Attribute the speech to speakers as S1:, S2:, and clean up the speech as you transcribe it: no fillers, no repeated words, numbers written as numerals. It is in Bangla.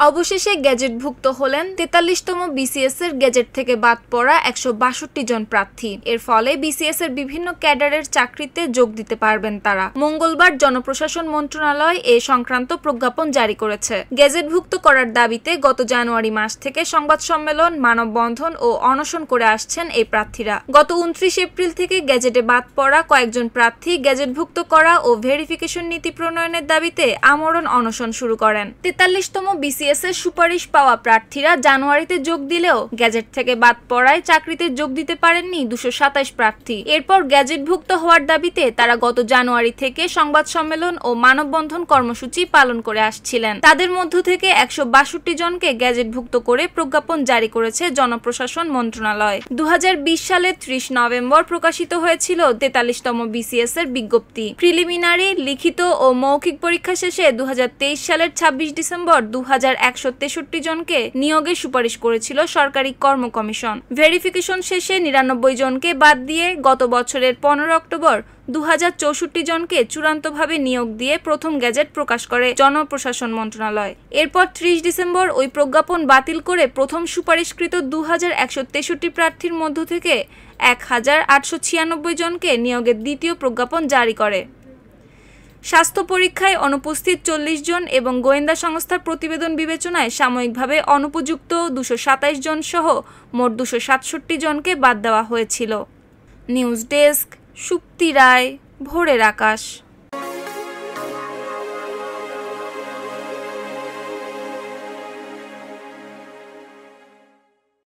S1: অবশেষে গেজেটভুক্ত হলেন ৪৩তম বিসিএস এর গেজেট থেকে বাদ পড়া ১৬২ জন প্রার্থী। এর ফলে বিসিএস এর বিভিন্ন ক্যাডারের চাকরিতে যোগ দিতে পারবেন তারা। মঙ্গলবার জনপ্রশাসন মন্ত্রণালয় এ সংক্রান্ত প্রজ্ঞাপন জারি করেছে। গেজেটভুক্ত করার দাবিতে গত জানুয়ারি মাস থেকে সংবাদ সম্মেলন, মানববন্ধন ও অনশন করে আসছেন এই প্রার্থীরা। গত ২৯ এপ্রিল থেকে গেজেটে বাদ পড়া কয়েকজন প্রার্থী গেজেটভুক্ত করা ও ভেরিফিকেশন নীতি প্রণয়নের দাবিতে আমরণ অনশন শুরু করেন। ৪৩তম বিসিএস এর সুপারিশ পাওয়া প্রার্থীরা জানুয়ারিতে যোগ দিলেও গেজেট থেকে বাদ পড়ায় চাকরিতে যোগ দিতে পারেননি ২২৭ প্রার্থী। এরপর গেজেটভুক্ত হওয়ার দাবিতে তারা গত জানুয়ারি থেকে সংবাদ সম্মেলন ও মানববন্ধন কর্মসূচি পালন করে আসছিলেন। তাদের মধ্য থেকে ১৬২ জনকে গেজেটভুক্ত করে প্রজ্ঞাপন জারি করেছে জনপ্রশাসন মন্ত্রণালয়। ২০২০ সালের ৩০ নভেম্বর প্রকাশিত হয়েছিল ৪৩তম বিসিএস এর বিজ্ঞপ্তি। প্রিলিমিনারি, লিখিত ও মৌখিক পরীক্ষা শেষে ২০২৩ সালের ২৬ ডিসেম্বর ২১৬৩ জনকে নিয়োগের সুপারিশ করেছিল সরকারি কর্ম কমিশন। ভেরিফিকেশন শেষে ৯৯ জনকে বাদ দিয়ে গত বছরের ১৫ অক্টোবর ২০৬৪ জনকে চূড়ান্তভাবে নিয়োগ দিয়ে প্রথম গেজেট প্রকাশ করে জনপ্রশাসন মন্ত্রণালয়। এরপর ৩০ ডিসেম্বর ওই প্রজ্ঞাপন বাতিল করে প্রথম সুপারিশকৃত ২১৬৩ প্রার্থীর মধ্য থেকে ১৮৯৬ জনকে নিয়োগের দ্বিতীয় প্রজ্ঞাপন জারি করে। স্বাস্থ্য পরীক্ষায় অনুপস্থিত ৪০ জন এবং গোয়েন্দা সংস্থার প্রতিবেদন বিবেচনায় সাময়িকভাবে অনুপযুক্ত ২২৭ জন সহ মোট ২৬৭ জনকে বাদ দেওয়া হয়েছিল। নিউজ ডেস্ক, সুপ্তি রায়, ভোরের আকাশ।